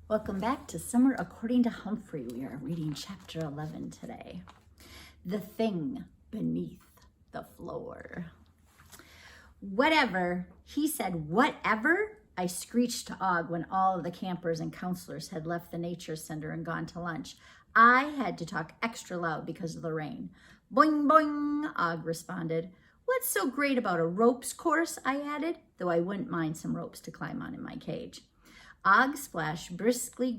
Welcome back to Summer According to Humphrey. We are reading chapter 11 today. The thing beneath the floor. Whatever, he said, whatever, I screeched to Og when all of the campers and counselors had left the nature center and gone to lunch. I had to talk extra loud because of the rain. Boing, boing, Og responded. What's so great about a ropes course, I added, though I wouldn't mind some ropes to climb on in my cage. Og splashed briskly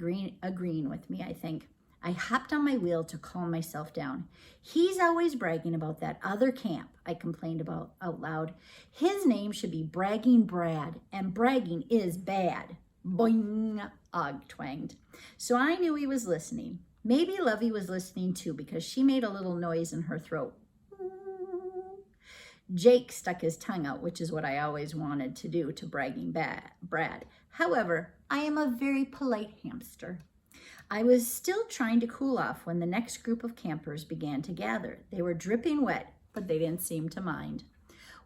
agreeing with me, I think. I hopped on my wheel to calm myself down. He's always bragging about that other camp, I complained about out loud. His name should be Bragging Brad, and bragging is bad. Boing, Og twanged. So I knew he was listening. Maybe Lovey was listening too, because she made a little noise in her throat. Jake stuck his tongue out, which is what I always wanted to do to Bragging Brad. However, I am a very polite hamster. I was still trying to cool off when the next group of campers began to gather. They were dripping wet, but they didn't seem to mind.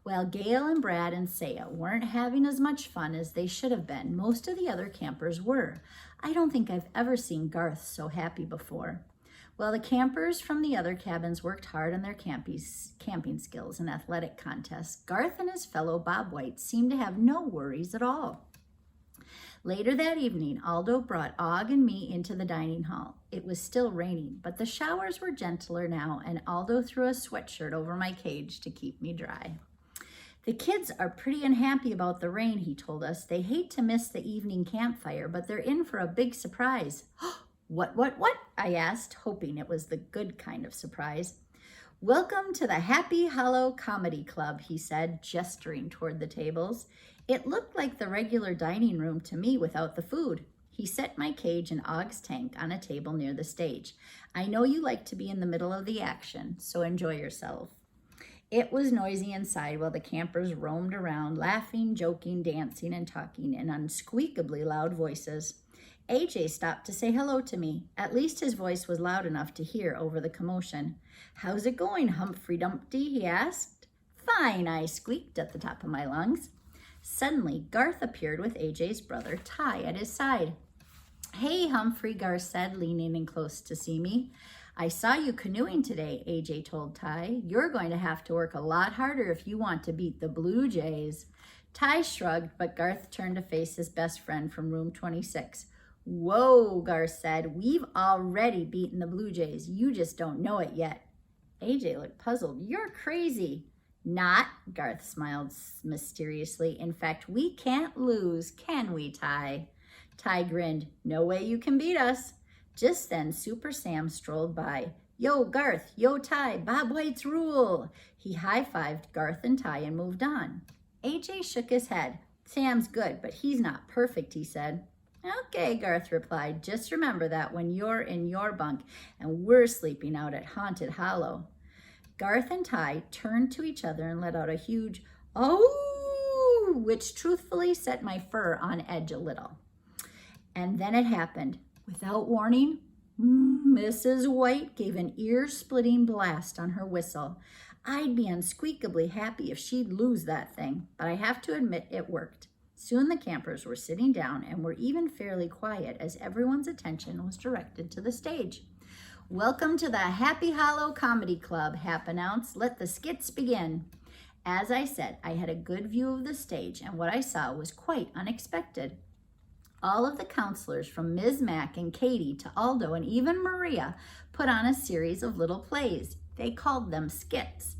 While Gail and Brad and Saya weren't having as much fun as they should have been, most of the other campers were. I don't think I've ever seen Garth so happy before. While the campers from the other cabins worked hard on their camping skills and athletic contests, Garth and his fellow Bob White seemed to have no worries at all. Later that evening, Aldo brought Og and me into the dining hall. It was still raining, but the showers were gentler now, and Aldo threw a sweatshirt over my cage to keep me dry. The kids are pretty unhappy about the rain, he told us. They hate to miss the evening campfire, but they're in for a big surprise. What? I asked, hoping it was the good kind of surprise. Welcome to the Happy Hollow Comedy Club, he said, gesturing toward the tables. It looked like the regular dining room to me without the food. He set my cage and Og's tank on a table near the stage. I know you like to be in the middle of the action, so enjoy yourself. It was noisy inside while the campers roamed around, laughing, joking, dancing, and talking in unsqueakably loud voices. AJ stopped to say hello to me. At least his voice was loud enough to hear over the commotion. How's it going, Humphrey Dumpty? He asked. Fine, I squeaked at the top of my lungs. Suddenly, Garth appeared with AJ's brother, Ty, at his side. Hey, Humphrey, Garth said, leaning in close to see me. I saw you canoeing today, AJ told Ty. You're going to have to work a lot harder if you want to beat the Blue Jays. Ty shrugged, but Garth turned to face his best friend from room 26. Whoa, Garth said. We've already beaten the Blue Jays. You just don't know it yet. AJ looked puzzled. You're crazy. Not, Garth smiled mysteriously. In fact, we can't lose, can we, Ty? Ty grinned. No way you can beat us. Just then, Super Sam strolled by. Yo, Garth, yo, Ty, Bob White's rule. He high-fived Garth and Ty and moved on. AJ shook his head. Sam's good, but he's not perfect, he said. Okay, Garth replied. Just remember that when you're in your bunk and we're sleeping out at Haunted Hollow. Garth and Ty turned to each other and let out a huge "oh," which truthfully set my fur on edge a little. And then it happened. Without warning, Mrs. White gave an ear-splitting blast on her whistle. I'd be unsqueakably happy if she'd lose that thing, but I have to admit it worked. Soon the campers were sitting down and were even fairly quiet as everyone's attention was directed to the stage. Welcome to the Happy Hollow Comedy Club, Hap announced. Let the skits begin. As I said, I had a good view of the stage, and what I saw was quite unexpected. All of the counselors, from Ms. Mack and Katie to Aldo and even Maria, put on a series of little plays. They called them skits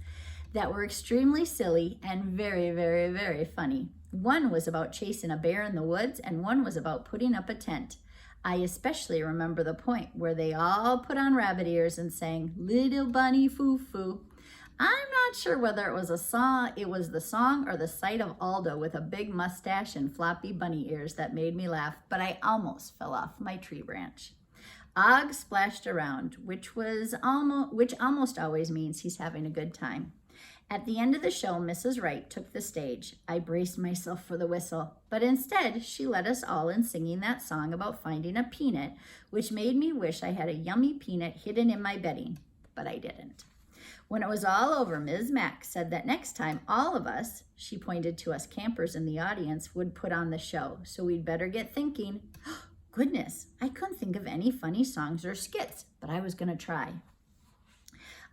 that were extremely silly and very, very, very funny. One was about chasing a bear in the woods, and one was about putting up a tent. I especially remember the point where they all put on rabbit ears and sang Little Bunny Foo-Foo. I'm not sure whether it was the song or the sight of Aldo with a big mustache and floppy bunny ears that made me laugh, but I almost fell off my tree branch. Og splashed around, which almost always means he's having a good time. At the end of the show, Mrs. Wright took the stage. I braced myself for the whistle, but instead she led us all in singing that song about finding a peanut, which made me wish I had a yummy peanut hidden in my bedding, but I didn't. When it was all over, Ms. Mack said that next time all of us, she pointed to us campers in the audience, would put on the show, so we'd better get thinking. Goodness, I couldn't think of any funny songs or skits, but I was going to try.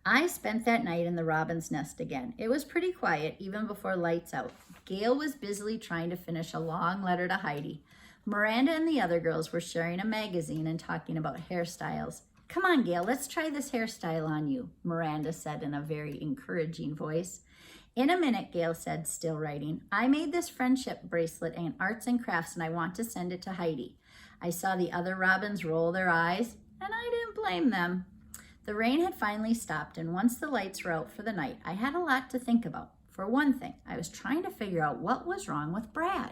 I spent that night in the robin's nest again. It was pretty quiet, even before lights out. Gail was busily trying to finish a long letter to Heidi. Miranda and the other girls were sharing a magazine and talking about hairstyles. Come on, Gail, let's try this hairstyle on you, Miranda said in a very encouraging voice. In a minute, Gail said, still writing. I made this friendship bracelet in arts and crafts, and I want to send it to Heidi. I saw the other robins roll their eyes, and I didn't blame them. The rain had finally stopped, and once the lights were out for the night, I had a lot to think about. For one thing, I was trying to figure out what was wrong with Brad.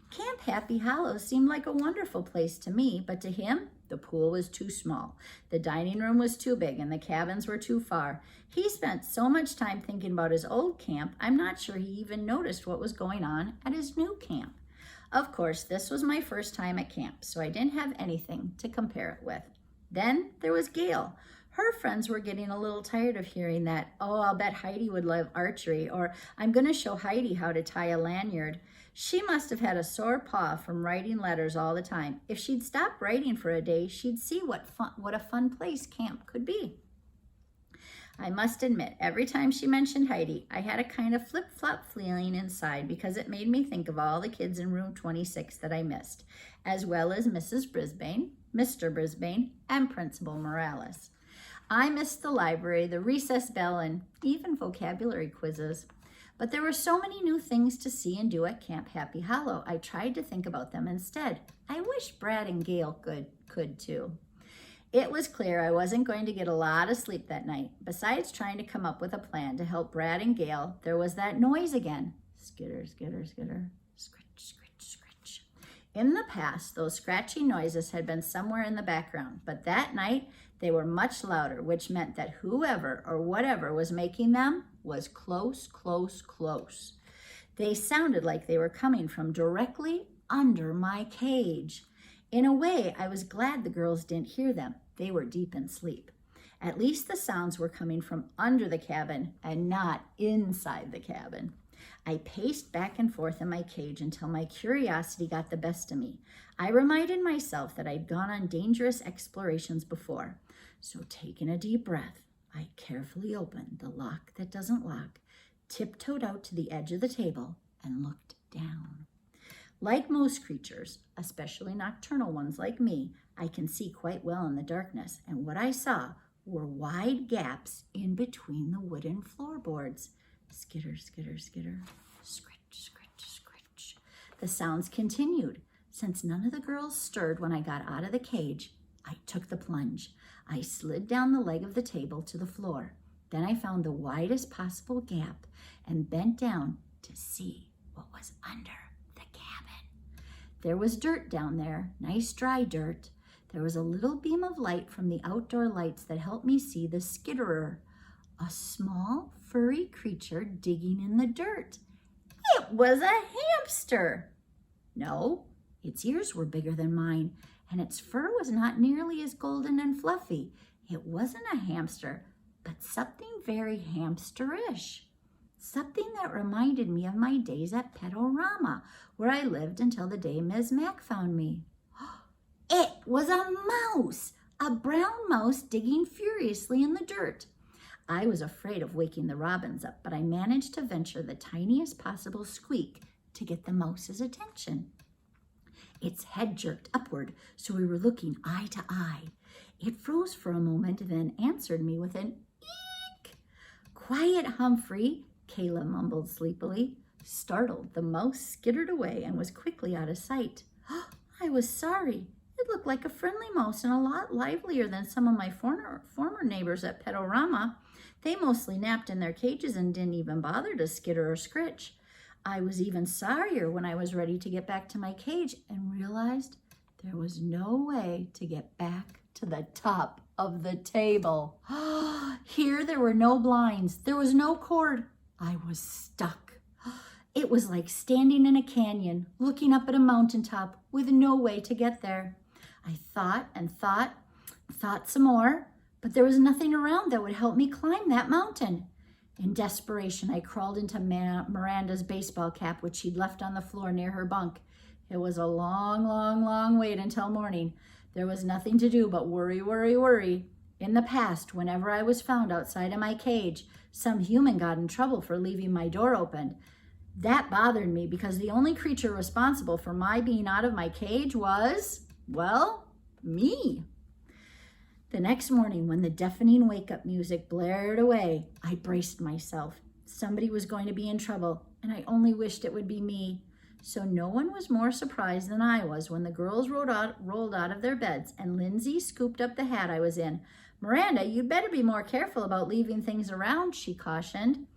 Camp Happy Hollow seemed like a wonderful place to me, but to him, the pool was too small. The dining room was too big, and the cabins were too far. He spent so much time thinking about his old camp, I'm not sure he even noticed what was going on at his new camp. Of course, this was my first time at camp, so I didn't have anything to compare it with. Then there was Gail. Her friends were getting a little tired of hearing that, oh, I'll bet Heidi would love archery, or I'm going to show Heidi how to tie a lanyard. She must have had a sore paw from writing letters all the time. If she'd stop writing for a day, she'd see what a fun place camp could be. I must admit, every time she mentioned Heidi, I had a kind of flip-flop feeling inside because it made me think of all the kids in room 26 that I missed, as well as Mrs. Brisbane, Mr. Brisbane, and Principal Morales. I missed the library, the recess bell, and even vocabulary quizzes. But there were so many new things to see and do at Camp Happy Hollow, I tried to think about them instead. I wish Brad and Gail could too. It was clear I wasn't going to get a lot of sleep that night. Besides trying to come up with a plan to help Brad and Gail, there was that noise again. Skitter, skitter, skitter, scritch, scritch, scritch. In the past, those scratchy noises had been somewhere in the background, but that night they were much louder, which meant that whoever or whatever was making them was close, close, close. They sounded like they were coming from directly under my cage. In a way, I was glad the girls didn't hear them. They were deep in sleep. At least the sounds were coming from under the cabin and not inside the cabin. I paced back and forth in my cage until my curiosity got the best of me. I reminded myself that I'd gone on dangerous explorations before. So taking a deep breath, I carefully opened the lock that doesn't lock, tiptoed out to the edge of the table, and looked down. Like most creatures, especially nocturnal ones like me, I can see quite well in the darkness, and what I saw were wide gaps in between the wooden floorboards. Skitter, skitter, skitter, scritch, scritch, scritch. The sounds continued. Since none of the girls stirred when I got out of the cage, I took the plunge. I slid down the leg of the table to the floor. Then I found the widest possible gap and bent down to see what was under the cabin. There was dirt down there, nice dry dirt. There was a little beam of light from the outdoor lights that helped me see the skitterer, a small, furry creature digging in the dirt. It was a hamster. No, its ears were bigger than mine, and its fur was not nearly as golden and fluffy. It wasn't a hamster, but something very hamsterish. Something that reminded me of my days at Petorama, where I lived until the day Ms. Mac found me. It was a mouse, a brown mouse digging furiously in the dirt. I was afraid of waking the robins up, but I managed to venture the tiniest possible squeak to get the mouse's attention. Its head jerked upward, so we were looking eye to eye. It froze for a moment and then answered me with an eek. Quiet, Humphrey, Kayla mumbled sleepily. Startled, the mouse skittered away and was quickly out of sight. I was sorry. It looked like a friendly mouse and a lot livelier than some of my former neighbors at Petorama. They mostly napped in their cages and didn't even bother to skitter or scritch. I was even sorrier when I was ready to get back to my cage and realized there was no way to get back to the top of the table. Here there were no blinds. There was no cord. I was stuck. It was like standing in a canyon, looking up at a mountaintop with no way to get there. I thought and thought some more, but there was nothing around that would help me climb that mountain. In desperation, I crawled into Miranda's baseball cap, which she'd left on the floor near her bunk. It was a long, long, long wait until morning. There was nothing to do but worry, worry, worry. In the past, whenever I was found outside of my cage, some human got in trouble for leaving my door open. That bothered me because the only creature responsible for my being out of my cage was, well, me. The next morning, when the deafening wake-up music blared away, I braced myself. Somebody was going to be in trouble, and I only wished it would be me. So no one was more surprised than I was when the girls rolled out of their beds and Lindsay scooped up the hat I was in. "Miranda, you'd better be more careful about leaving things around," she cautioned.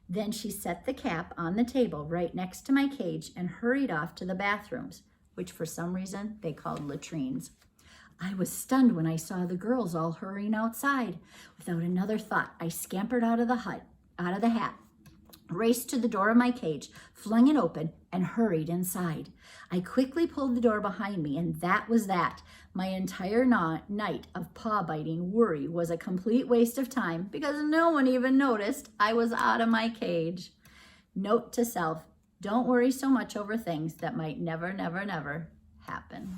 Then she set the cap on the table right next to my cage and hurried off to the bathrooms, which for some reason they called latrines. I was stunned when I saw the girls all hurrying outside. Without another thought, I scampered out of the hat, raced to the door of my cage, flung it open, and hurried inside. I quickly pulled the door behind me, and that was that. My entire night of paw-biting worry was a complete waste of time because no one even noticed I was out of my cage. Note to self, don't worry so much over things that might never, never, never happen.